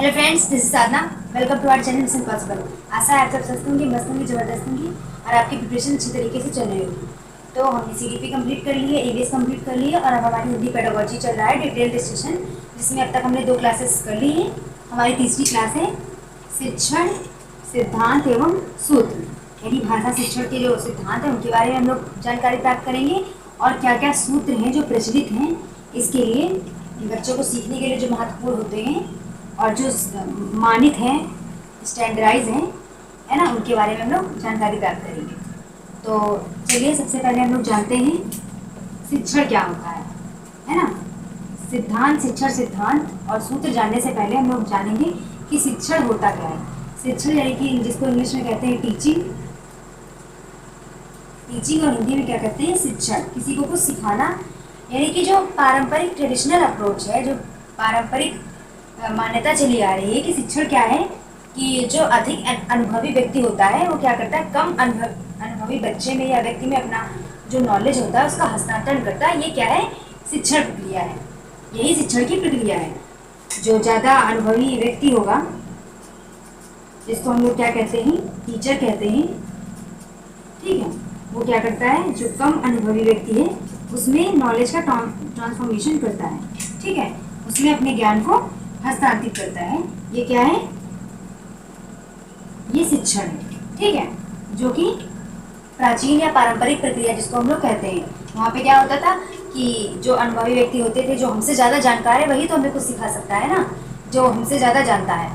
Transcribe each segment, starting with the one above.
Hello friends, this is Sadhana. Welcome to our channel mission possible. आशा है आप सब स्वस्थ होंगे, मस्त होंगे, जबरदस्त होंगे और आपकी प्रिपरेशन अच्छी तरीके से चल रही होगी। तो हमने सीडीपी कंप्लीट कर ली है, ईवीएस कंप्लीट कर ली है और अब हमारी हिंदी पेडागोजी चल रहा है डिटेल डिस्कशन, जिसमें अब तक हमने 2 क्लासेस कर ली हैं। हमारी तीसरी क्लास है शिक्षण सिद्धांत एवं सूत्र, यानी भाषा शिक्षण के जो सिद्धांत हैं उनके बारे में हम लोग जानकारी प्राप्त करेंगे और क्या क्या सूत्र हैं जो प्रचलित हैं इसके लिए, बच्चों को सीखने के लिए जो महत्वपूर्ण होते हैं और जो मानित हैं, स्टैंडर्डाइज हैं, है ना, उनके बारे में हम लोग जानकारी प्राप्त करेंगे। तो चलिए सबसे पहले हम लोग जानते हैं शिक्षण क्या होता है ना। सिद्धांत, शिक्षण सिद्धांत और सूत्र जानने से पहले हम लोग जानेंगे कि शिक्षण होता क्या है। शिक्षण यानी कि जिसको इंग्लिश में कहते हैं टीचिंग, टीचिंग और हिंदी में क्या कहते हैं शिक्षण, किसी को कुछ सिखाना, यानी कि जो पारंपरिक ट्रेडिशनल अप्रोच है, जो पारंपरिक मान्यता चली आ रही है कि शिक्षण क्या है कि जो अधिक अनुभवी व्यक्ति होता है वो क्या करता है, कम अनुभवी बच्चे में या व्यक्ति में अपना जो नॉलेज होता है उसका हस्तांतरण करता है। ये क्या है, शिक्षण प्रक्रिया है, यही शिक्षण की प्रक्रिया है। जो ज़्यादा अनुभवी व्यक्ति होगा जिसको हम लोग क्या कहते हैं, टीचर कहते हैं, ठीक है, वो क्या करता है, जो कम अनुभवी व्यक्ति है उसमें नॉलेज का ट्रांसफॉर्मेशन करता है, ठीक है, उसमें अपने ज्ञान को हस्तांतरित करता है। ये क्या है, ये शिक्षण है, ठीक है, जो कि प्राचीन या पारंपरिक प्रक्रिया जिसको हम लोग कहते हैं। वहाँ पे क्या होता था कि जो अनुभवी व्यक्ति होते थे, जो हमसे ज़्यादा जानकार है वही तो हमें कुछ सिखा सकता है ना, जो हमसे ज़्यादा जानता है।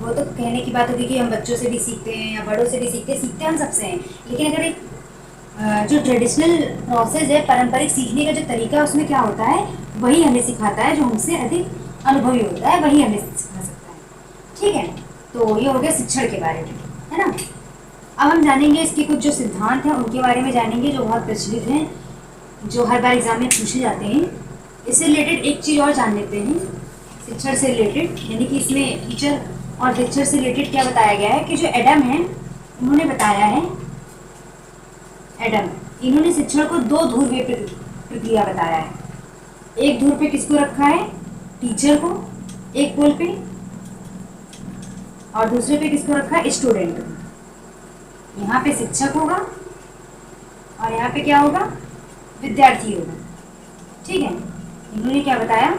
वो तो कहने की बात होती है कि हम बच्चों से भी सीखते हैं या बड़ों से भी सीखते हम सबसे हैं, लेकिन अगर एक जो ट्रेडिशनल प्रोसेस है, पारंपरिक सीखने का जो तरीका है, उसमें क्या होता है, वही हमें सिखाता है, जो हमसे अधिक अनुभवी होता है वही हमें सिखा सकता है, ठीक है। तो ये हो गया शिक्षण के बारे में, है ना। अब हम जानेंगे इसके कुछ जो सिद्धांत हैं उनके बारे में जानेंगे, जो बहुत प्रचलित हैं, जो हर बार एग्जाम में पूछे जाते हैं। इससे रिलेटेड एक चीज़ और जान लेते हैं, शिक्षण से रिलेटेड, यानी कि इसमें टीचर और शिक्षण से रिलेटेड क्या बताया गया है कि जो एडम है उन्होंने बताया है, एडम, इन्होंने शिक्षण को 2 ध्रुवीय प्रक्रिया बताया है। एक ध्रुव पे किसको रखा है, टीचर को एक पोल पे, और दूसरे पे किसको रखा है, स्टूडेंट को। यहाँ पे शिक्षक होगा और यहाँ पे क्या होगा, विद्यार्थी होगा, ठीक है। इन्होंने क्या बताया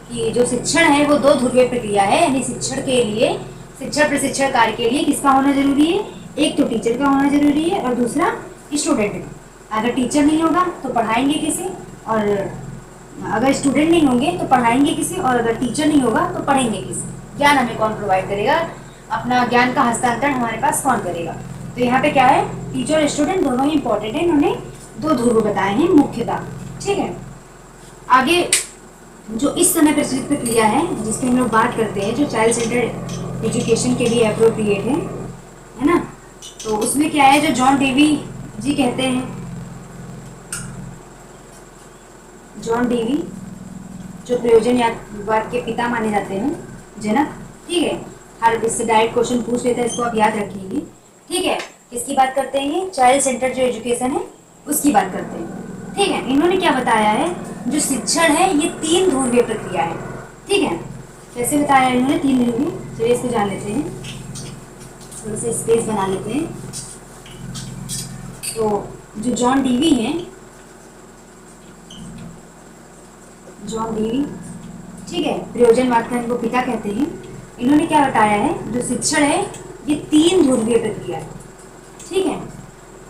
कि जो शिक्षण है वो 2 ध्रुवीय प्रक्रिया है, यानी शिक्षण के लिए, शिक्षण प्रशिक्षण कार्य के लिए किसका होना जरूरी है, एक तो टीचर का होना जरूरी है और दूसरा स्टूडेंट का। अगर टीचर नहीं होगा तो पढ़ाएंगे किसे, और अगर स्टूडेंट नहीं होंगे तो पढ़ाएंगे किसे, और अगर टीचर नहीं होगा तो पढ़ेंगे किसे, ज्ञान हमें कौन प्रोवाइड करेगा, अपना ज्ञान का हस्तांतरण हमारे पास कौन करेगा। तो यहाँ पे क्या है, टीचर और स्टूडेंट दोनों ही इंपॉर्टेंट है, इन्होंने 2 ध्रुव बताए हैं मुख्यतः, ठीक है। आगे जो इस समय प्रचलित प्रक्रिया है जिसकी हम लोग बात करते हैं, जो चाइल्ड सेंटर्ड एजुकेशन के लिए अप्रोप्रिएट है ना, तो उसमें क्या है, जो जॉन डेवी जी कहते हैं, जॉन डेवी जो प्रयोजनवाद के पिता माने जाते हैं, जनक, ठीक है। हर इससे डायरेक्ट क्वेश्चन पूछ लेता है, इसको आप याद रखिएगा, ठीक है। किसकी बात करते हैं, ये चाइल्ड सेंटर जो एजुकेशन है उसकी बात करते हैं, ठीक है। इन्होंने क्या बताया है, जो शिक्षण है ये 3 ध्रुवीय प्रक्रिया है, ठीक है। कैसे बताया इन्होंने, 3 ध्रुवीय, चलिए इसको जान लेते हैं, थोड़ा सा स्पेस बना लेते हैं। तो जो जॉन डीवी हैं, जॉन डीवी, ठीक है, प्रयोजनवाद का इनको पिता कहते हैं। इन्होंने क्या बताया है, जो शिक्षण है ये 3 ध्रुवीय प्रक्रिया है, ठीक है।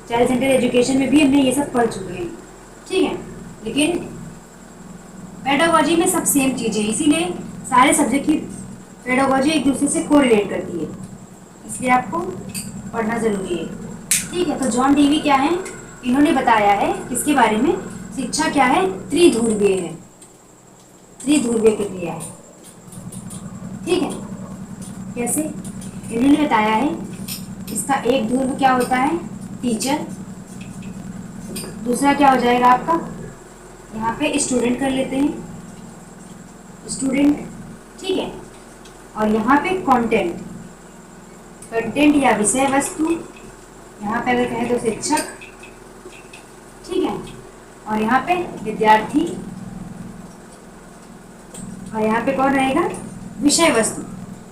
चाइल्ड सेंटर एजुकेशन में भी हमने ये सब पढ़ चुके हैं, ठीक है, लेकिन पेडागोजी में सब सेम चीज़ें, इसीलिए सारे सब्जेक्ट की पेडागोजी एक दूसरे से कोरिलेट करती है, इसलिए आपको पढ़ना ज़रूरी है, ठीक है। तो जॉन डीवी क्या है, इन्होंने बताया है किसके बारे में, शिक्षा क्या है, त्रिध्रुवीय है, त्रिध्रुवीय प्रक्रिया है, ठीक है। कैसे, इन्होंने बताया है इसका एक ध्रुव क्या होता है, टीचर, दूसरा क्या हो जाएगा आपका, यहाँ पे स्टूडेंट कर लेते हैं, स्टूडेंट, ठीक है, और यहाँ पे कंटेंट, कंटेंट या विषय वस्तु, यहाँ पे अगर कहें तो शिक्षक, ठीक है, और यहाँ पे विद्यार्थी, और यहाँ पे कौन रहेगा, विषय वस्तु,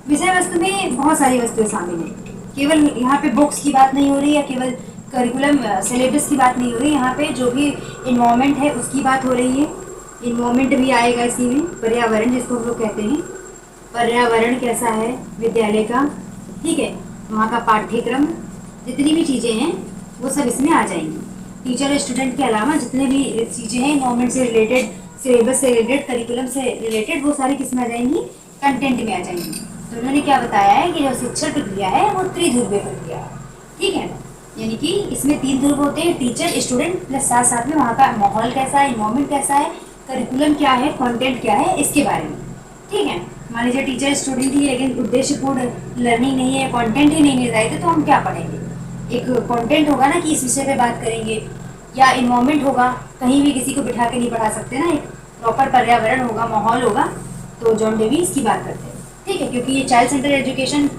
विषय वस्तु में बहुत सारी वस्तुएं शामिल हैं। केवल यहाँ पे बुक्स की बात नहीं हो रही, या केवल करिकुलम सिलेबस की बात नहीं हो रही। यहाँ पे जो भी इन्वायरमेंट है उसकी बात हो रही है। इन्वायरमेंट भी आएगा इसी में, पर्यावरण जिसको हम लोग कहते हैं। पर्यावरण कैसा है विद्यालय का, ठीक है, वहाँ का पाठ्यक्रम, जितनी भी चीज़ें हैं वो सब इसमें आ जाएंगी। टीचर और स्टूडेंट के अलावा जितने भी चीज़ें हैं इन्वायरमेंट से रिलेटेड, सिलेबस से रिलेटेड, करिकुलम से रिलेटेड, वो सारी किस में आ जाएंगी, कंटेंट में आ जाएंगी। तो उन्होंने क्या बताया है कि जो शिक्षण प्रक्रिया है वो त्रिध्रुवीय प्रक्रिया है, ठीक है। यानी कि इसमें 3 ध्रुव होते हैं, टीचर, स्टूडेंट, प्लस साथ साथ में वहाँ का माहौल कैसा है, इन्वायरमेंट कैसा है, करिकुलम क्या है, कंटेंट क्या है, इसके बारे में, ठीक है। मान लीजिए टीचर स्टूडेंट ही लेकिन उद्देश्यपूर्ण लर्निंग नहीं है, कंटेंट ही नहीं मिल रहा है, तो हम क्या पढ़ेंगे। एक कंटेंट होगा ना कि इस विषय पे बात करेंगे, या इन्वायरमेंट होगा, कहीं भी किसी को बिठा के नहीं पढ़ा सकते ना, एक प्रॉपर पर्यावरण होगा, माहौल होगा। तो जॉन डेवी इसकी बात करते हैं, ठीक है, क्योंकि ये चाइल्ड सेंटर एजुकेशन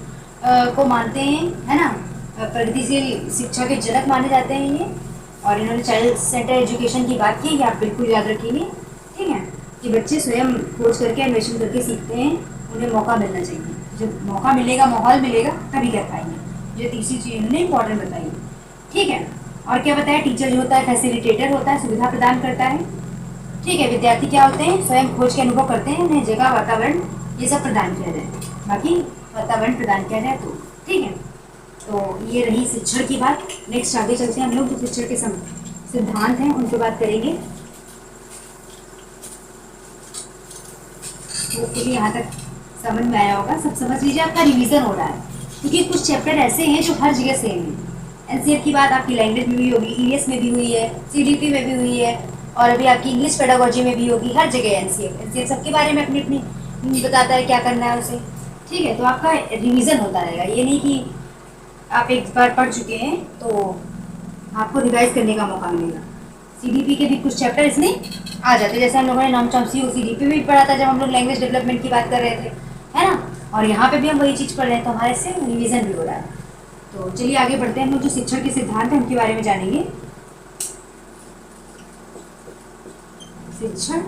को मानते हैं, है ना, प्रगतिशील शिक्षा के जनक माने जाते हैं ये। और इन्होंने चाइल्ड सेंटर एजुकेशन की बात की, ये आप बिल्कुल याद रखिए, ठीक है, कि बच्चे स्वयं खोज करके अन्वेषण करके सीखते हैं, उन्हें मौका मिलना चाहिए। जब मौका मिलेगा, माहौल मिलेगा, तभी कर पाएंगे। ये तीसरी चीज़ इन्होंने इंपॉर्टेंट बताई, ठीक है। और क्या बताया, टीचर जो होता है फैसिलिटेटर होता है, सुविधा प्रदान करता है, ठीक है। विद्यार्थी क्या होते हैं, स्वयं खोज के अनुभव करते हैं, उन्हें जगह, वातावरण, ये सब प्रदान किया जाए, बाकी वातावरण प्रदान किया जाए तो, ठीक है। तो ये रही शिक्षण की बात। नेक्स्ट आगे चलते हैं हम लोग, जो शिक्षण के सिद्धांत हैं उन पर बात करेंगे। होपफुली यहाँ तक समझ में आया होगा, सब समझ लीजिए, आपका रिवीजन हो रहा है, क्योंकि कुछ चैप्टर ऐसे हैं जो हर जगह सेम है। एनसीईआरटी की बात आपकी लैंग्वेज में भी होगी, ईवीएस में भी हुई है, सीडीपी में भी हुई है, और अभी आपकी इंग्लिश पेडागोजी में भी होगी, हर जगह एनसीईआरटी सबके बारे में अपनी अपनी बताता है क्या करना है उसे, ठीक है। तो आपका रिवीजन होता रहेगा, ये नहीं कि आप एक बार पढ़ चुके हैं तो आपको रिवाइज करने का मौका मिलेगा। सीडीपी के भी कुछ चैप्टर इसमें आ जाते हैं, जैसे हम लोगों ने नाम चौंसी सीडीपी में भी पढ़ा था जब हम लोग लैंग्वेज डेवलपमेंट की बात कर रहे थे, है ना, और यहाँ पे भी हम वही चीज़ पढ़ रहे हैं, तो हमारे से रिवीजन भी हो रहा है। तो चलिए आगे बढ़ते हैं, हम लोग जो शिक्षण के सिद्धांत हैं उनके बारे में जानेंगे। शिक्षण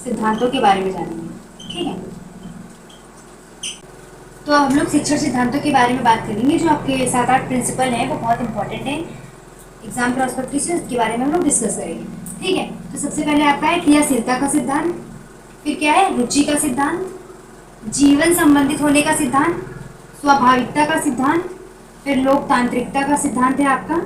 सिद्धांतों के बारे में जानेंगे, ठीक है। तो हम लोग शिक्षण सिद्धांतों के बारे में बात करेंगे, जो आपके 7-8 प्रिंसिपल हैं वो बहुत इंपॉर्टेंट है, एग्जाम प्रॉस्पेक्टिव से उसके बारे में हम लोग डिस्कस करेंगे, ठीक है। तो सबसे पहले आपका है क्रियाशीलता का सिद्धांत, फिर क्या है, रुचि का सिद्धांत, जीवन संबंधित होने का सिद्धांत, स्वाभाविकता का सिद्धांत, फिर लोकतांत्रिकता का सिद्धांत है आपका,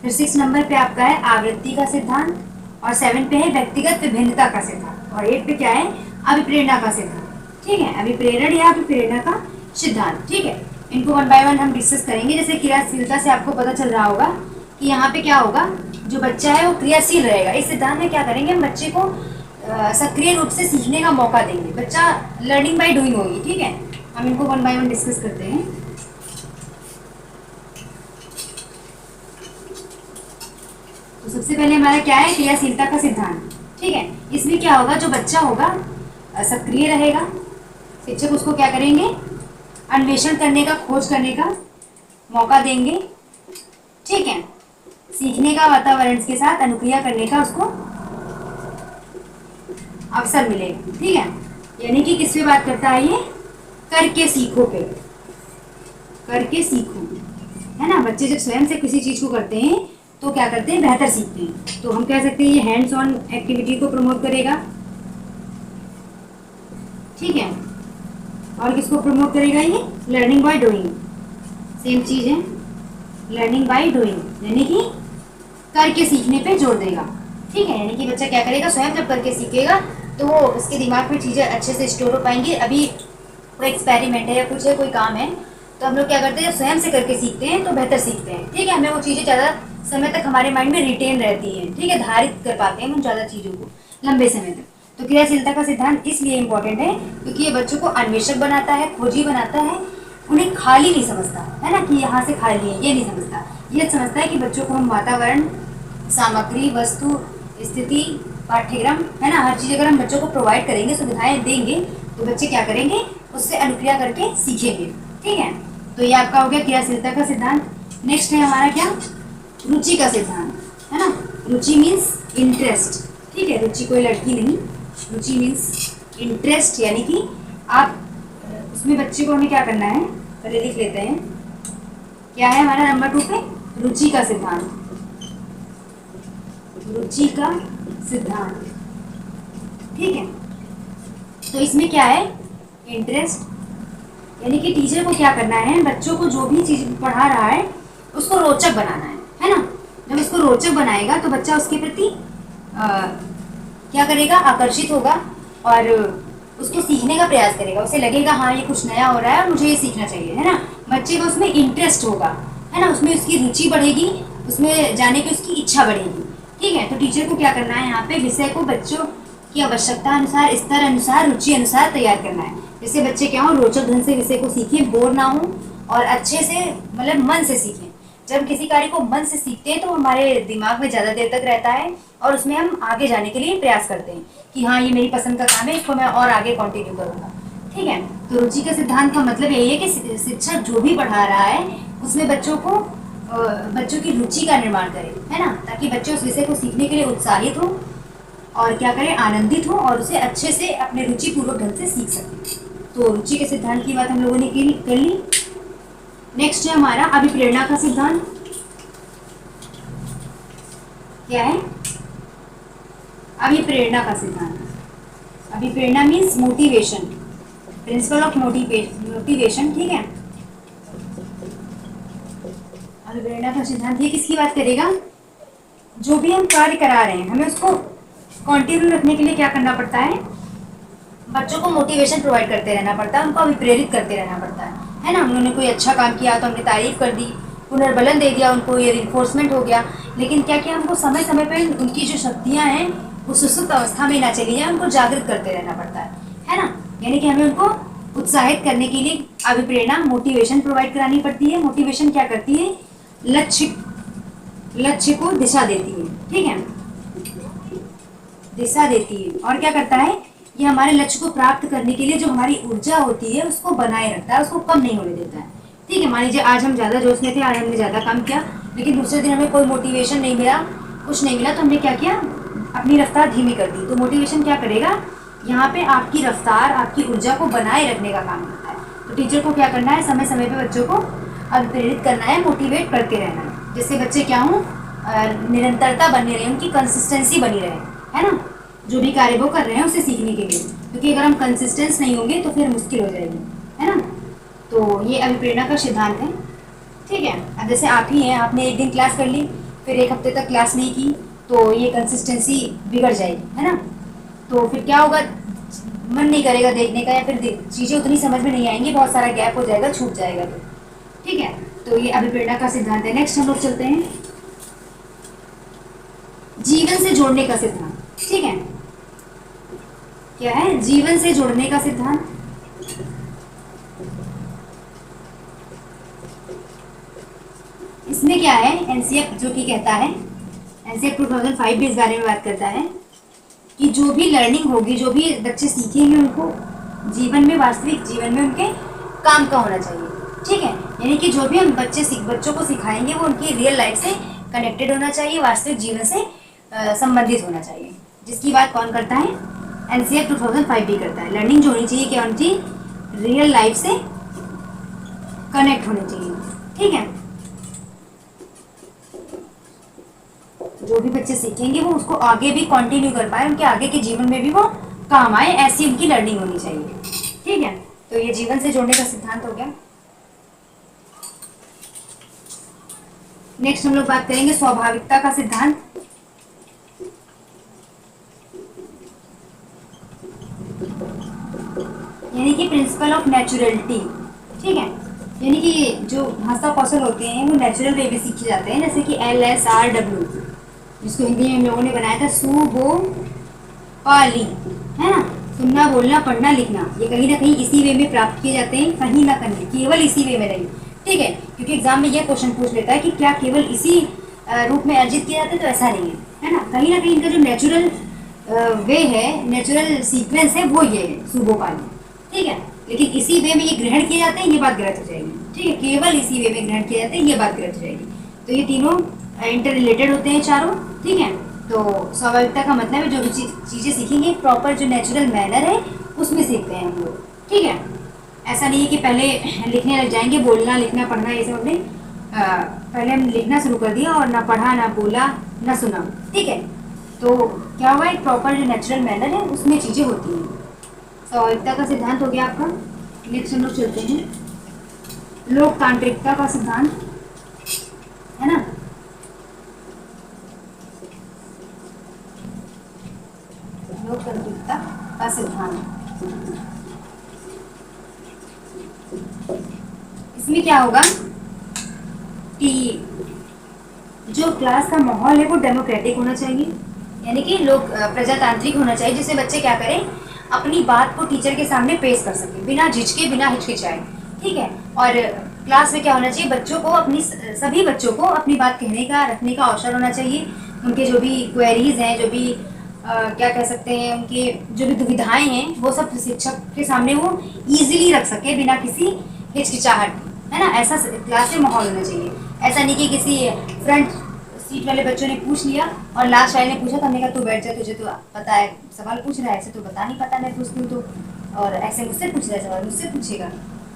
फिर 6 नंबर पे आपका है आवृत्ति का सिद्धांत, और 7 पे है व्यक्तिगत विभिन्नता का सिद्धांत, और 8 पे क्या है, अभिप्रेरणा का सिद्धांत, ठीक है, अभिप्रेरण या अभिप्रेरणा का सिद्धांत, ठीक है। इनको 1 बाय 1 हम डिस्कस करेंगे। जैसे क्रियाशीलता से आपको पता चल रहा होगा कि यहाँ पे क्या होगा, जो बच्चा है वो क्रियाशील रहेगा। इस सिद्धांत में क्या करेंगे, हम बच्चे को सक्रिय रूप से सीखने का मौका देंगे, बच्चा लर्निंग बाय डूइंग होगी, ठीक है। हम इनको 1 बाय 1 डिस्कस करते हैं। तो सबसे पहले हमारा क्या है, क्रियाशीलता का सिद्धांत, ठीक है। इसमें क्या होगा, जो बच्चा होगा सक्रिय रहेगा, शिक्षक उसको क्या करेंगे, अन्वेषण करने का, खोज करने का मौका देंगे, ठीक है। सीखने का वातावरण के साथ अनुक्रिया करने का उसको अवसर मिलेगा, ठीक है। यानी कि किस पे बात करता है ये, करके सीखो पे, करके सीखो, है ना। बच्चे जब स्वयं से किसी चीज को करते हैं तो क्या करते हैं, बेहतर सीखते हैं। तो हम कह सकते हैं ये हैंड्स ऑन एक्टिविटी को प्रमोट करेगा, ठीक है। और किसको प्रमोट करेगा, ये लर्निंग बाय डूइंग, सेम चीज है, लर्निंग बाय डूइंग, यानी कि करके सीखने पे जोर देगा, ठीक है। यानी कि बच्चा क्या करेगा, स्वयं जब करके सीखेगा तो वो उसके दिमाग में चीज़ें अच्छे से स्टोर हो पाएंगी। अभी कोई एक्सपेरिमेंट है या कुछ है, कोई काम है, तो हम लोग क्या करते हैं, जब स्वयं से करके सीखते हैं तो बेहतर सीखते हैं, ठीक है। हमें वो चीज़ें ज़्यादा समय तक हमारे माइंड में रिटेन रहती हैं, ठीक है, धारित कर पाते हैं हम ज़्यादा चीज़ों को लंबे समय तक। तो क्रियाशीलता का सिद्धांत इसलिए इम्पोर्टेंट है क्योंकि ये बच्चों को अन्वेषक बनाता है, खोजी बनाता है, उन्हें खाली नहीं समझता है ना, कि यहाँ से खाली है, ये नहीं समझता। ये समझता है कि बच्चों को हम वातावरण, सामग्री, वस्तु, स्थिति, पाठ्यक्रम, है ना, हर चीज़ अगर हम बच्चों को प्रोवाइड करेंगे, सुविधाएं देंगे, तो बच्चे क्या करेंगे, उससे अनुक्रिया करके सीखेंगे, ठीक है। तो ये आपका हो गया क्रियाशीलता का सिद्धांत। नेक्स्ट है हमारा क्या, रुचि का सिद्धांत, है ना। रुचि मीन्स इंटरेस्ट, ठीक है, रुचि कोई लड़की नहीं, रुचि मीन्स इंटरेस्ट, यानी कि आप उसमें बच्चे को हमें क्या करना है, पहले लिख लेते हैं। क्या है हमारा नंबर 2 पे, रुचि का सिद्धांत। रुचि का सिद्धांत, ठीक है। तो इसमें क्या है, इंटरेस्ट, यानी कि टीचर को क्या करना है, बच्चों को जो भी चीज पढ़ा रहा है उसको रोचक बनाना है ना। जब इसको रोचक बनाएगा तो बच्चा उसके प्रति क्या करेगा, आकर्षित होगा और उसको सीखने का प्रयास करेगा। उसे लगेगा हाँ ये कुछ नया हो रहा है और मुझे ये सीखना चाहिए, है ना। बच्चे को उसमें इंटरेस्ट होगा, है ना, उसमें उसकी रुचि बढ़ेगी, उसमें जाने की उसकी इच्छा बढ़ेगी, ठीक है। तो टीचर को क्या करना है, यहाँ पे विषय को बच्चों की आवश्यकता अनुसार, स्तर अनुसार, रुचि अनुसार तैयार करना है। जिससे बच्चे क्या हो, रोचक ढंग से विषय को सीखें, बोर ना हो और अच्छे से मतलब मन से सीखें। जब किसी कार्य को मन से सीखते हैं तो हमारे दिमाग में ज़्यादा देर तक रहता है और उसमें हम आगे जाने के लिए प्रयास करते हैं कि हाँ ये मेरी पसंद का काम है, इसको मैं और आगे कंटिन्यू करूँगा, ठीक है। तो रुचि का सिद्धांत का मतलब यही है कि शिक्षक जो भी पढ़ा रहा है उसमें बच्चों की रुचि का निर्माण करे, है ना, ताकि बच्चे उस विषय को सीखने के लिए उत्साहित हो और क्या करें, आनंदित हो और उसे अच्छे से अपने रुचि पूर्वक ढंग से सीख सकें। तो रुचि के सिद्धांत की बात हम लोगों ने कर ली। नेक्स्ट है हमारा अभिप्रेरणा का सिद्धांत। क्या है, अभिप्रेरणा का सिद्धांत। अभिप्रेरणा means motivation, principle of motivation, ठीक है। अभिप्रेरणा का सिद्धांत ये किसकी बात करेगा, जो भी हम कार्य करा रहे हैं हमें उसको कंटिन्यू रखने के लिए क्या करना पड़ता है, बच्चों को मोटिवेशन प्रोवाइड करते रहना पड़ता है, उनको अभिप्रेरित करते रहना पड़ता है ना। उन्होंने कोई अच्छा काम किया तो हमने तारीफ कर दी, पुनर्बलन दे दिया उनको, ये रिइंफोर्समेंट हो गया। लेकिन क्या किया, हमको समय समय पर उनकी जो शक्तियाँ हैं वो सुसुप्त अवस्था में ना चली जाए, उनको जागृत करते रहना पड़ता है ना। यानी कि हमें उनको उत्साहित करने के लिए अभिप्रेरणा, मोटिवेशन प्रोवाइड करानी पड़ती है। मोटिवेशन क्या करती है, लक्ष्य को दिशा देती है, ठीक है, दिशा देती है। और क्या करता है, ये हमारे लक्ष्य को प्राप्त करने के लिए जो हमारी ऊर्जा होती है उसको बनाए रखता है, उसको कम नहीं होने देता है, ठीक है। मान लीजिए आज हम ज़्यादा जोश में थे, आज हमने ज़्यादा काम किया, लेकिन दूसरे दिन हमें कोई मोटिवेशन नहीं मिला, कुछ नहीं मिला, तो हमने क्या किया, अपनी रफ्तार धीमी कर दी। तो मोटिवेशन क्या करेगा, यहाँ पे आपकी रफ्तार, आपकी ऊर्जा को बनाए रखने का काम करता है। तो टीचर को क्या करना है, समय समय पर बच्चों को अभिप्रेरित करना है, मोटिवेट करते रहना है, जिससे बच्चे क्या हों, निरंतरता बनी रहे, उनकी कंसिस्टेंसी बनी रहे, है ना, जो भी कार्य वो कर रहे हैं उसे सीखने के लिए। क्योंकि अगर हम कंसिस्टेंस नहीं होंगे तो फिर मुश्किल हो जाएगी, है ना। तो ये अभिप्रेरणा का सिद्धांत है, ठीक है। अब जैसे आप ही हैं, आपने एक दिन क्लास कर ली, फिर एक हफ्ते तक क्लास नहीं की, तो ये कंसिस्टेंसी बिगड़ जाएगी, है ना। तो फिर क्या होगा, मन नहीं करेगा देखने का, या फिर चीज़ें उतनी समझ में नहीं आएंगी, बहुत सारा गैप हो जाएगा, छूट जाएगा, तो ठीक है। तो ये अभिप्रेरणा का सिद्धांत है। नेक्स्ट हम लोग चलते हैं जीवन से जोड़ने का सिद्धांत, ठीक है। क्या है, जीवन से जोड़ने का सिद्धांत। इसमें क्या है, एनसीएफ जो कि कहता है, एनसीएफ 2005 भी इस बारे में बात करता है कि जो भी लर्निंग होगी, जो भी बच्चे सीखेंगे, उनको जीवन में, वास्तविक जीवन में उनके काम का होना चाहिए, ठीक है। यानी कि जो भी हम बच्चों को सिखाएंगे वो उनकी रियल लाइफ से कनेक्टेड होना चाहिए, वास्तविक जीवन से संबंधित होना चाहिए। जिसकी बात कौन करता है, एनसीएफ 2005 भी करता है। लर्निंग जो होनी चाहिए, क्या होनी चाहिए, रियल लाइफ से कनेक्ट होनी चाहिए, ठीक है। जो भी बच्चे सीखेंगे वो उसको आगे भी कंटिन्यू कर पाए, उनके आगे के जीवन में भी वो काम आए, ऐसी उनकी लर्निंग होनी चाहिए, ठीक है। तो ये जीवन से जोड़ने का सिद्धांत हो गया। नेक्स्ट हम लोग बात करेंगे स्वाभाविकता का सिद्धांत। यानी कि प्रिंसिपल ऑफ नेचुरलिटी, ठीक है। यानी कि जो भाषा कौशल होते हैं वो नेचुरल वे में सीखे जाते हैं, जैसे कि LSRW, जिसको हिंदी में हम लोगों ने बनाया था सुबोपाली, है ना। सुनना, बोलना, पढ़ना, लिखना, ये कहीं ना कहीं इसी वे में प्राप्त किए जाते हैं, कहीं ना कहीं, केवल इसी वे में नहीं, ठीक है। क्योंकि एग्जाम में यह क्वेश्चन पूछ लेता है कि क्या केवल इसी रूप में अर्जित किए जाते हैं, तो ऐसा नहीं है ना। कहीं ना कहीं इनका जो नेचुरल वे है, नेचुरल सीक्वेंस है, वो ये है सुबोपाली, ठीक है। लेकिन इसी वे में ये ग्रहण किए जाते हैं, ये बात गलत हो जाएगी, ठीक है। केवल इसी वे में ग्रहण किए जाते हैं, ये बात गलत हो जाएगी। तो ये तीनों इंटर रिलेटेड होते हैं चारों, ठीक है। तो स्वाभाविकता का मतलब है जो भी चीज़ें सीखेंगे प्रॉपर जो नेचुरल मैनर है उसमें सीखते हैं हम लोग, ठीक है। ऐसा नहीं है कि पहले लिखने लग जाएंगे, बोलना लिखना पढ़ना ये सब हमने पहले हम लिखना शुरू कर दिया और ना पढ़ा ना बोला ना सुना। ठीक है, तो क्या हुआ, एक प्रॉपर जो नेचुरल मैनर है उसमें चीज़ें होती हैं। स्वाभाविकता का सिद्धांत हो गया आपका। नेक्स्ट हम लोग चलते हैं लोकतांत्रिकता का सिद्धांत, है ना। लोकतांत्रिकता का सिद्धांत, इसमें क्या होगा कि जो क्लास का माहौल है वो डेमोक्रेटिक होना चाहिए, यानी कि लोग प्रजातांत्रिक होना चाहिए, जिससे बच्चे क्या करें, अपनी बात को टीचर के सामने पेश कर सकें बिना झिझके बिना हिचकिचाए। ठीक है, और क्लास में क्या होना चाहिए, बच्चों को अपनी सभी बच्चों को अपनी बात कहने का रखने का अवसर होना चाहिए। उनके जो भी क्वेरीज हैं, जो भी क्या कह सकते हैं, उनके जो भी दुविधाएं हैं वो सब शिक्षक के सामने वो ईजिली रख सके बिना किसी हिचकिचाहट, है ना। ऐसा क्लास में माहौल होना चाहिए। ऐसा नहीं कि किसी फ्रंट सीट वाले बच्चों ने पूछ लिया और लास्ट वाले ने पूछा तो हमने कहा तू बैठ जा, तुझे तो पता है, सवाल पूछ रहा है, ऐसे तो बता नहीं पता, मैं पूछती हूँ तो, और ऐसे मुझसे पूछ रहा है सवाल, मुझसे पूछेगा।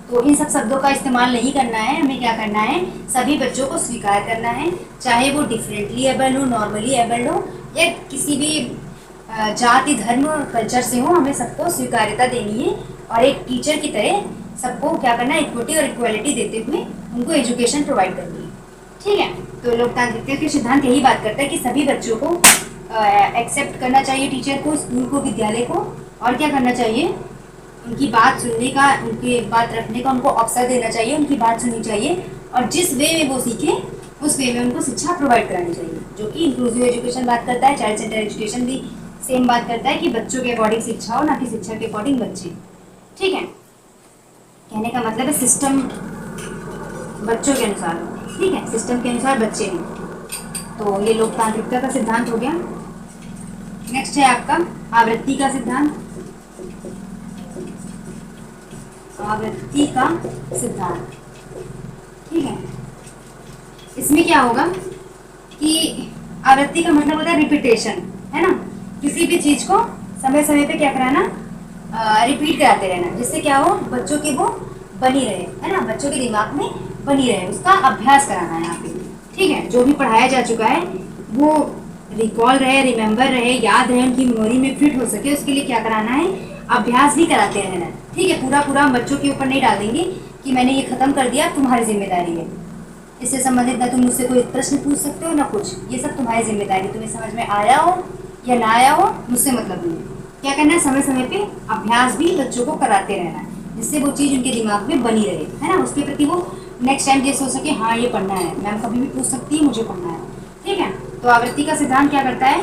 तो इन सब शब्दों का इस्तेमाल नहीं करना है। हमें क्या करना है, सभी बच्चों को स्वीकार करना है, चाहे वो डिफरेंटली एबल्ड हो, नॉर्मली एबल्ड हो, या किसी भी जाति धर्म कल्चर से हो, हमें सबको स्वीकार्यता देनी है और एक टीचर की तरह सबको क्या करना है, इक्विटी और इक्वालिटी देते हुए उनको एजुकेशन प्रोवाइड करनी है। ठीक है, तो लोकतांत्रिकता के सिद्धांत यही बात करता है कि सभी बच्चों को एक्सेप्ट करना चाहिए, टीचर को, स्कूल को, विद्यालय को, और क्या करना चाहिए, उनकी बात सुनने का, उनकी बात रखने का उनको अवसर देना चाहिए, उनकी बात सुननी चाहिए, और जिस वे में वो सीखे उस वे में उनको शिक्षा प्रोवाइड करानी चाहिए, जो कि इंक्लूसिव एजुकेशन बात करता है। चाइल्ड सेंटर एजुकेशन भी सेम बात करता है कि बच्चों के अकॉर्डिंग शिक्षा हो, ना कि शिक्षा के अकॉर्डिंग बच्चे। ठीक है, कहने का मतलब है सिस्टम बच्चों के अनुसार हो, ठीक है, सिस्टम के अनुसार बच्चे हैं। तो ये लोकतांत्रिकता का सिद्धांत हो गया। नेक्स्ट है आपका आवृत्ति का सिद्धांत। आवृत्ति का सिद्धांत, ठीक है, इसमें क्या होगा कि आवृत्ति का मतलब होता है रिपीटेशन, है ना। किसी भी चीज को समय समय पे क्या कराना, रिपीट कराते रहना, जिससे क्या हो, बच्चों की वो बनी रहे, है ना, बच्चों के दिमाग में बनी रहे, उसका अभ्यास कराना है यहाँ पे। ठीक है, जो भी पढ़ाया जा चुका है वो रिकॉल रहे, रिमेंबर रहे, याद रहे, उनकी मेमोरी में फिट हो सके, उसके लिए क्या कराना है, अभ्यास भी कराते रहना। ठीक है, पूरा पूरा हम बच्चों के ऊपर नहीं डाल देंगे कि मैंने ये खत्म कर दिया, तुम्हारी जिम्मेदारी है। इससे संबंधित ना तुम मुझसे कोई प्रश्न पूछ सकते हो ना कुछ, ये सब तुम्हारी जिम्मेदारी, तुम्हें समझ में आया हो या ना आया हो मुझसे मतलब नहीं है। क्या करना है, समय समय पे अभ्यास भी बच्चों को कराते रहना, जिससे वो चीज़ उनके दिमाग में बनी रहे, है ना। उसके प्रति वो नेक्स्ट टाइम ये सोच सके, हाँ ये पढ़ना है, मैम कभी भी पूछ सकती है, मुझे पढ़ना है। ठीक है, तो आवृत्ति का सिद्धांत क्या करता है,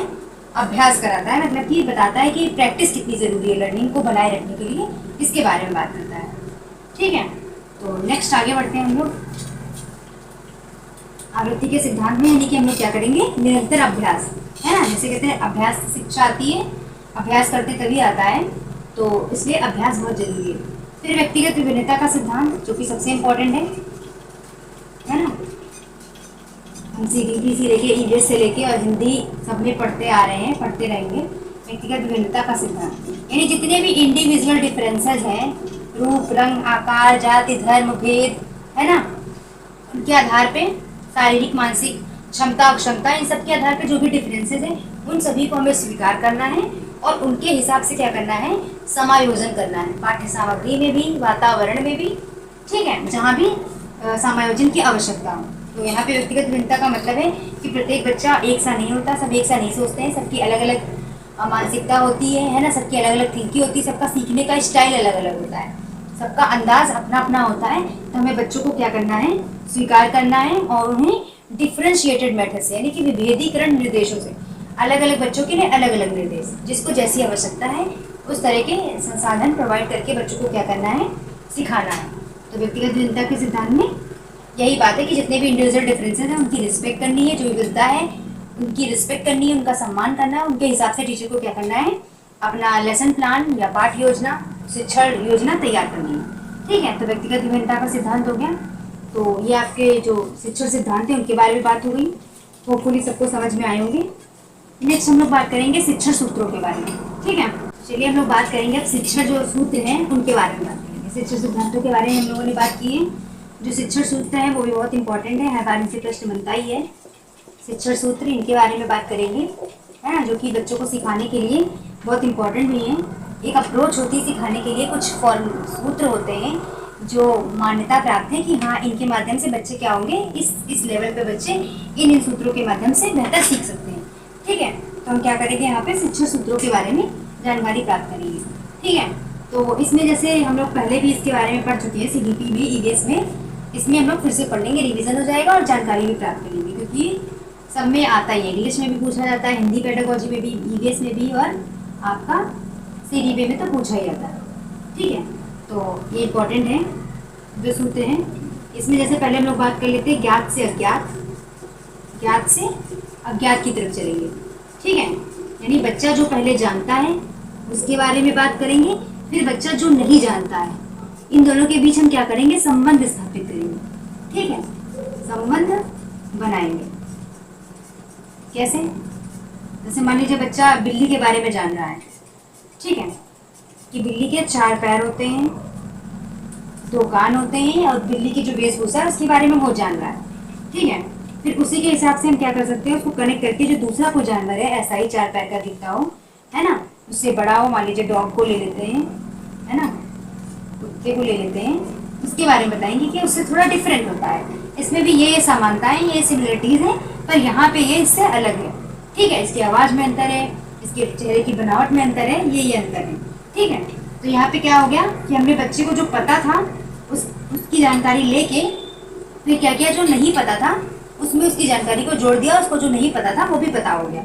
अभ्यास कराता है, मतलब कि बताता है कि प्रैक्टिस कितनी ज़रूरी है लर्निंग को बनाए रखने के लिए, इसके बारे में बात करता है। ठीक है, तो नेक्स्ट आगे बढ़ते हैं हम लोग आवृत्ति के सिद्धांत में, यानी कि हम लोग क्या करेंगे, निरंतर अभ्यास, है ना। जैसे कहते हैं अभ्यास से शिक्षा आती है, अभ्यास करते तभी आता है, तो इसलिए अभ्यास बहुत जरूरी है। फिर व्यक्तिगत विभिन्नता का सिद्धांत, जो कि सबसे इम्पोर्टेंट है ना। हम सीडीपी से लेके ईवीएस से लेके और हिंदी सब में पढ़ते आ रहे हैं, पढ़ते रहेंगे। व्यक्तिगत विभिन्नता का सिद्धांत यानी जितने भी इंडिविजुअल डिफरेंसेस हैं, रूप रंग आकार जाति धर्म भेद, है ना, उनके आधार पे शारीरिक मानसिक क्षमता अक्षमता, इन सब के आधार पे जो भी डिफरेंसेस हैं उन सभी को हमें स्वीकार करना है और उनके हिसाब से क्या करना है, समायोजन करना है, पाठ्य सामग्री में भी, वातावरण में भी। ठीक है, जहाँ भी समायोजन की आवश्यकता हो। तो यहाँ पे व्यक्तिगत विभिन्नता का मतलब है कि प्रत्येक बच्चा एक सा नहीं होता, सब एक सा नहीं सोचते हैं, सबकी अलग अलग मानसिकता होती है ना, सबकी अलग अलग थिंकिंग होती है, सबका सीखने का स्टाइल अलग अलग होता है, सबका अंदाज अपना अपना होता है। तो हमें बच्चों को क्या करना है, स्वीकार करना है और उन्हें डिफ्रेंशिएटेड मेथड से, यानी कि विभेदीकरण निर्देशों से, अलग अलग बच्चों के लिए अलग अलग निर्देश, जिसको जैसी आवश्यकता है उस तरह के संसाधन प्रोवाइड करके बच्चों को क्या करना है, सिखाना है। तो व्यक्तिगत विभिन्नता के सिद्धांत में यही बात है कि जितने भी इंडिविजुअल डिफरेंसेस हैं उनकी रिस्पेक्ट करनी है, जो विविधता है उनकी रिस्पेक्ट करनी है, उनका सम्मान करना है, उनके हिसाब से टीचर को क्या करना है, अपना लेसन प्लान या पाठ योजना, शिक्षण योजना तैयार करनी है। ठीक है, तो व्यक्तिगत विभिन्नता का सिद्धांत हो गया। तो ये आपके जो शिक्षण सिद्धांत हैं उनके बारे में बात हो गई, होपफुली सबको समझ में आए होंगे। नेक्स्ट हम लोग बात करेंगे शिक्षण सूत्रों के बारे में। ठीक है, चलिए हम लोग बात करेंगे अब शिक्षण जो सूत्र हैं उनके बारे में बात करेंगे। शिक्षण सिद्धांतों के बारे में हम लोगों ने बात की है। जो शिक्षण सूत्र हैं वो भी बहुत इंपॉर्टेंट है, हर बार इनसे प्रश्न बनता ही है। शिक्षण सूत्र, इनके बारे में बात करेंगे, है ना, जो कि बच्चों को सिखाने के लिए बहुत इंपॉर्टेंट भी हैं। एक अप्रोच होती है सिखाने के लिए, कुछ फॉर्म सूत्र होते हैं जो मान्यता प्राप्त है कि हाँ इनके माध्यम से बच्चे क्या होंगे, इस लेवल पे बच्चे इन सूत्रों के माध्यम से बेहतर सीख सकते हैं। ठीक है, तो हम क्या करेंगे, यहाँ पे शिक्षण सूत्रों के बारे में जानकारी प्राप्त करेंगे। ठीक है, तो इसमें जैसे हम लोग पहले भी इसके बारे में पढ़ चुके हैं CBT में, EVS में, इसमें हम लोग फिर से पढ़ लेंगे, रिविजन हो जाएगा और जानकारी भी प्राप्त करेंगे, क्योंकि सब में आता ही है। इंग्लिश में भी पूछा जाता है, हिंदी पेडागोजी में भी, EVS में भी, और आपका CDB में तो पूछा ही जाता है। ठीक है, तो ये इंपॉर्टेंट है जो सूत्र हैं। इसमें जैसे पहले हम लोग बात कर लेते हैं ज्ञात से अज्ञात, ज्ञात से अज्ञात की तरफ चलेंगे। ठीक है, यानी बच्चा जो पहले जानता है उसके बारे में बात करेंगे, फिर बच्चा जो नहीं जानता है, इन दोनों के बीच हम क्या करेंगे, संबंध स्थापित करेंगे। ठीक है, संबंध बनाएंगे। कैसे? जैसे मान लीजिए बच्चा बिल्ली के बारे में जान रहा है, ठीक है, कि बिल्ली के 4 पैर होते हैं, 2 कान होते हैं, और बिल्ली की जो वेशभूषा है उसके बारे में वो जान रहा है। ठीक है, फिर उसी के हिसाब से हम क्या कर सकते हैं, उसको कनेक्ट करके जो दूसरा कोई जानवर है ऐसा ही 4 पैर का दिखता हो, है ना, उससे बड़ा हो, मान लीजिए डॉग को ले लेते हैं, है ना, कुत्ते को ले लेते हैं, उसके बारे में बताएंगे कि उससे थोड़ा डिफरेंट होता है, इसमें भी ये समानताएं, ये सिमिलरिटीज़ हैं, पर यहाँ पे ये इससे अलग है। ठीक है, इसकी आवाज़ में अंतर है, इसके चेहरे की बनावट में अंतर है, ये अंतर है। ठीक है, तो यहाँ पे क्या हो गया कि हमने बच्चे को जो पता था उसकी जानकारी लेके फिर क्या किया, जो नहीं पता था उसमें उसकी जानकारी को जोड़ दिया, उसको जो नहीं पता था वो भी पता हो गया।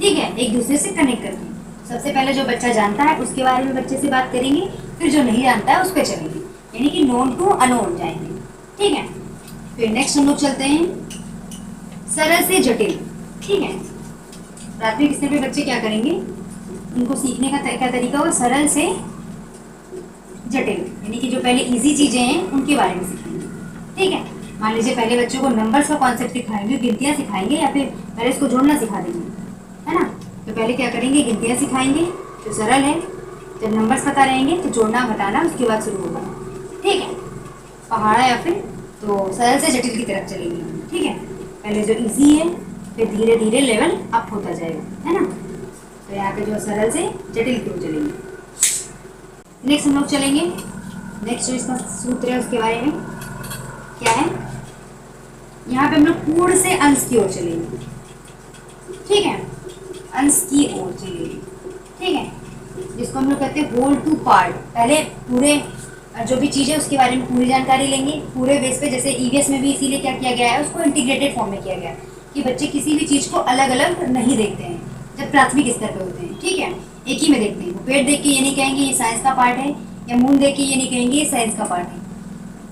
ठीक है, एक दूसरे से कनेक्ट करके सबसे पहले जो बच्चा जानता है उसके बारे में बच्चे से बात करेंगे, फिर जो नहीं जानता है उस पर चलेंगे, यानी कि नोन टू अनोन जाएंगे। ठीक है, फिर नेक्स्ट हम लोग चलते हैं सरल से जटिल। ठीक है, प्राथमिक स्तर पे बच्चे क्या करेंगे, उनको सीखने का क्या तरीका होगा, सरल से जटिल, यानी कि जो पहले इजी चीज़ें हैं उनके बारे में सिखाएंगे। ठीक है, मान लीजिए पहले बच्चों को नंबर्स का कॉन्सेप्ट सिखाएंगे, गिनतियाँ सिखाएंगे, या फिर पहले इसको जोड़ना सिखा देंगे, है ना। तो पहले क्या करेंगे, गिनतियाँ सिखाएंगे जो सरल है, जब नंबर्स पता रहेंगे तो जोड़ना घटाना उसके बाद शुरू होगा। ठीक है, पहाड़ा या फिर तो सरल से जटिल की तरफ चलेंगे। ठीक है, पहले जो इजी है फिर धीरे धीरे लेवल अप होता जाएगा, है ना। तो यहाँ पे जो सरल से जटिल की ओर चलेंगे। नेक्स्ट हम लोग चलेंगे, नेक्स्ट जो इसका सूत्र है उसके बारे में क्या है, यहाँ पे हम लोग पूर्ण से अंश की ओर चलेंगे। ठीक है, अंश की ओर चलेंगे। ठीक है, जिसको हम लोग कहते हैं होल टू पार्ट। पहले पूरे जो भी चीज़ है उसके बारे में पूरी जानकारी लेंगे पूरे बेस पे, जैसे EVS में भी इसीलिए क्या किया गया है, उसको इंटीग्रेटेड फॉर्म में किया गया है कि बच्चे किसी भी चीज़ को अलग अलग नहीं देखते हैं जब प्राथमिक स्तर पे होते हैं। ठीक है, एक ही में देखते हैं। पेट देख के ये नहीं कहेंगे ये साइंस का पार्ट है, या मून देख के ये नहीं कहेंगे ये साइंस का पार्ट है।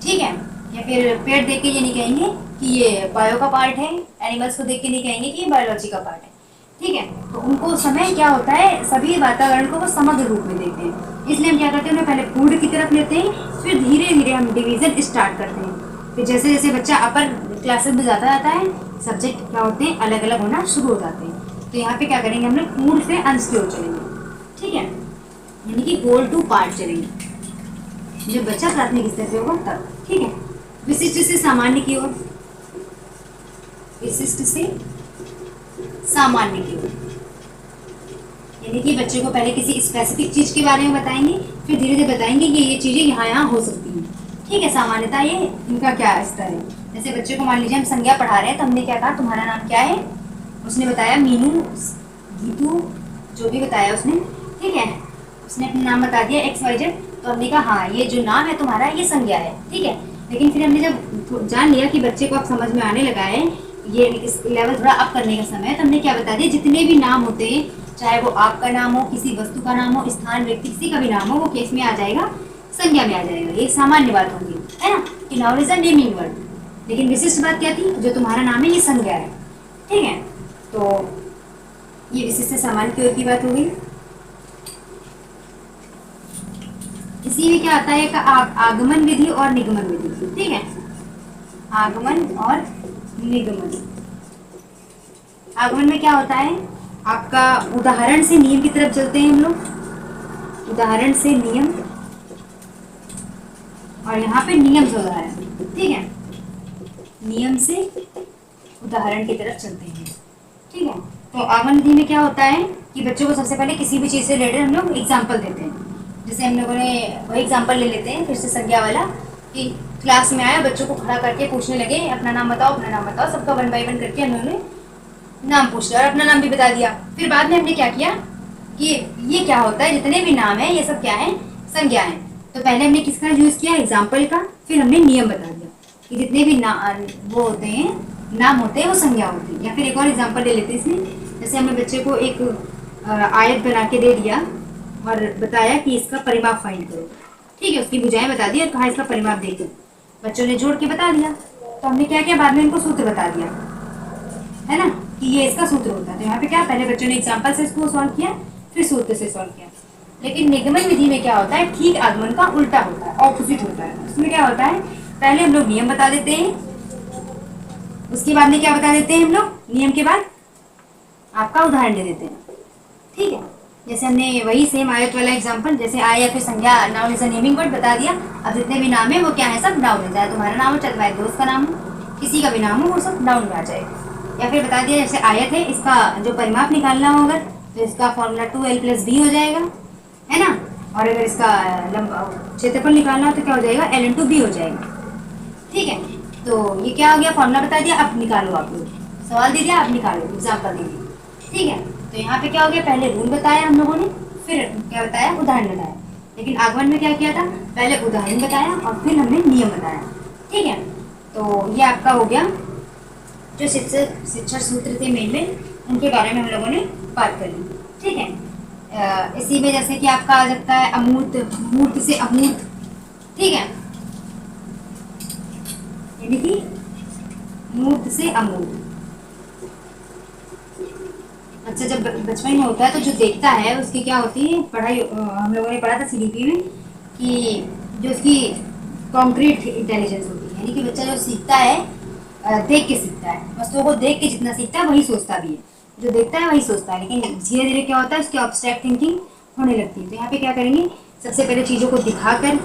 ठीक है, या फिर पेट देख के ये नहीं कहेंगे कि ये बायो का पार्ट है, एनिमल्स को देख के नहीं कहेंगे कि ये बायोलॉजी का पार्ट है। ठीक है, तो उनको समय क्या होता है, सभी वातावरण को वो समग्र रूप में देखते हैं, इसलिए हम क्या करते हैं, उन्हें पहले पूर्ण की तरफ लेते हैं, फिर धीरे धीरे हम डिवीज़न स्टार्ट करते हैं। फिर जैसे जैसे बच्चा अपर क्लासेस में जाता जाता है, सब्जेक्ट क्या होते हैं अलग अलग होना शुरू हो जाते हैं। तो यहाँ पे क्या करेंगे, हम लोग पूर्ण से अंश की ओर चलेंगे। ठीक है, यानी कि होल टू पार्ट चलेंगे जब बच्चा प्राथमिक स्तर पे होगा तब। ठीक है, विशिष्ट से सामान्य की ओर, विशिष्ट से सामान्य की ओर, यानी कि बच्चे को पहले किसी स्पेसिफिक चीज़ के बारे में बताएंगे, फिर धीरे धीरे बताएंगे कि ये चीज़ें यहाँ यहाँ हो सकती हैं। ठीक है, सामान्यता ये इनका क्या स्तर है। जैसे बच्चे को मान लीजिए हम संज्ञा पढ़ा रहे हैं, तो हमने क्या कहा, तुम्हारा नाम क्या है, उसने बताया मीनू, गीतू, जो भी बताया उसने। ठीक है, उसने अपना नाम बता दिया XYZ, तो हमने कहा हाँ ये जो नाम है तुम्हारा ये संज्ञा है। ठीक है, लेकिन फिर हमने जब जान लिया कि बच्चे को अब समझ में आने लगा है, ये इस लेवल थोड़ा अप करने का समय है, तो हमने क्या बता दिया, जितने भी नाम होते हैं, चाहे वो आपका नाम हो, किसी वस्तु का नाम हो, स्थान, व्यक्ति, किसी का भी नाम हो, वो केस में आ जाएगा, संज्ञा में आ जाएगा। ये सामान्य बात होगी, है ना, कि noun is a naming word. लेकिन विशिष्ट बात क्या थी, जो तुम्हारा नाम है ये संज्ञा है। ठीक है, तो ये विशिष्ट से सामान्य की ओर की बात हो गई। इसी में क्या आता है का आगमन विधि और निगमन विधि। ठीक है, आगमन और निगमन। आगमन में क्या होता है, आपका उदाहरण से नियम की तरफ चलते हैं हम लोग, उदाहरण से नियम, और यहाँ पे नियम से उदाहरण, ठीक है, नियम से उदाहरण की तरफ चलते हैं, ठीक है। तो आगमन विधि में क्या होता है कि बच्चों को सबसे पहले किसी भी चीज़ से रिलेटेड हम लोग एग्जाम्पल देते हैं। जैसे हम लोगों ने वही एग्जाम्पल ले लेते हैं फिर से संज्ञा वाला, कि क्लास में आया, बच्चों को खड़ा करके पूछने लगे अपना नाम बताओ, अपना नाम बताओ, सबका 1 बाय 1 करके हम लोगों ने नाम पूछ लिया और अपना नाम भी बता दिया। फिर बाद में हमने क्या किया कि ये क्या होता है, जितने भी नाम है ये सब क्या है, संज्ञा है। तो पहले हमने किसका यूज़ किया, एग्जाम्पल का, फिर हमने नियम बता दिया कि जितने भी वो होते हैं, नाम होते हैं, वो संज्ञा होती है। या फिर एक और एग्जाम्पल ले लेते हैं इसमें। जैसे हमने बच्चे को एक आयत बना के दे दिया और बताया कि इसका परिमाप फाइंड करो, ठीक है, उसकी भुजाएं बता दी और कहा इसका परिमाप देखो, बच्चों ने जोड़ के बता दिया। तो हमने क्या किया, बाद में इनको सूत्र बता दिया, है ना, कि ये इसका सूत्र होता है। तो यहाँ पे क्या, पहले बच्चों ने एग्जाम्पल से इसको सॉल्व किया, फिर सूत्र से सॉल्व किया। लेकिन निगमन विधि में क्या होता है, ठीक आगमन का उल्टा होता है, ऑपोजिट होता है। उसमें क्या होता है, पहले हम लोग नियम बता देते हैं, उसके बाद में क्या बता देते हैं हम लोग, नियम के बाद आपका उदाहरण दे देते हैं, ठीक है। जैसे हमने वही सेम आयत वाला एग्जाम्पल, जैसे आय या फिर संज्ञा, noun is a naming word, बता दिया। अब जितने भी नाम है वो क्या है, सब नाउन है, चाहे तुम्हारा नाम हो, चाहे तुम्हारे दोस्त का नाम हो, किसी का भी नाम हो, वो सब नाउन में आ जाएगा। या फिर बता दिया जैसे आयत है, इसका जो परिमाप निकालना हो अगर, तो इसका फॉर्मूला 2l+b हो जाएगा, है ना। और अगर इसका क्षेत्रफल निकालना हो तो क्या हो जाएगा, l×b हो जाएगा, ठीक है। तो ये क्या हो गया, फॉर्मूला बता दिया, अब निकालो, आप लोग सवाल दे दिया, आप निकालो, एग्जाम्पल दे दिया, ठीक है। तो यहाँ पे क्या हो गया, पहले रूल बताया हम लोगों ने, फिर क्या बताया, उदाहरण बताया। लेकिन आगमन में क्या किया था, पहले उदाहरण बताया और फिर हमने नियम बताया, ठीक है। तो ये आपका हो गया, जो शिक्षण सूत्र थे मेन में, उनके बारे में हम लोगों ने बात करी, ठीक है। इसी में जैसे कि आपका आ सकता है अमूर्त, मूर्त से अमूर्त, ठीक है, यानी कि मूर्त से अमूर्त। अच्छा, जब बचपन में होता है तो जो देखता है उसकी क्या होती है, पढ़ाई हम लोगों ने पढ़ा था सीडीपी में कि जो उसकी कॉन्क्रीट इंटेलिजेंस होती है, यानी कि बच्चा जो सीखता है देख के सीखता है, वस्तुओं को देख के जितना सीखता है वही सोचता भी है, जो देखता है वही सोचता है। लेकिन धीरे धीरे क्या होता है, उसकी ऑब्स्ट्रैक्ट थिंकिंग होने लगती है। तो यहाँ पे क्या करेंगे, सबसे पहले चीज़ों को दिखाकर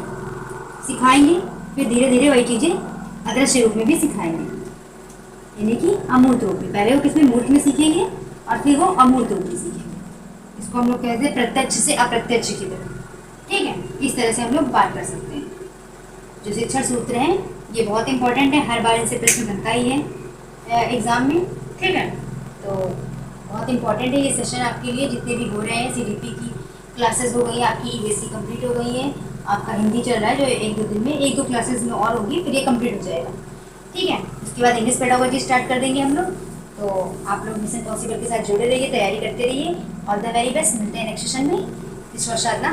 सिखाएंगे, फिर धीरे धीरे वही चीज़ें अदृश्य रूप में भी सिखाएंगे, यानी कि अमूर्त रूप में। पहले वो किसमें, मूर्त में सीखेंगे और फिर वो अमूर्त रूप में सीखेंगे। इसको हम लोग कहते हैं प्रत्यक्ष से अप्रत्यक्ष की तरफ, ठीक है। इस तरह से हम लोग बात कर सकते हैं। जो शिक्षण सूत्र हैं ये बहुत इंपॉर्टेंट है, हर बार इनसे प्रश्न बनता ही है एग्ज़ाम में, ठीक है। तो बहुत इंपॉर्टेंट है ये सेशन आपके लिए, जितने भी हो रहे हैं। सीडीपी की क्लासेस हो गई, आपकी ईवीएससी कंप्लीट हो गई है, आपका हिंदी चल रहा है जो 1-2 दिन में, 1-2 क्लासेस में और होगी, फिर ये कंप्लीट हो जाएगा, ठीक है। उसके बाद इंग्लिश पेडागोजी स्टार्ट कर देंगे हम लोग। तो आप लोग मिशन पॉसिबल के साथ जुड़े रहिए, तैयारी करते रहिए। ऑल द वेरी बेस्ट, मिलते हैं नेक्स्ट सेशन में। विश्वास साधना।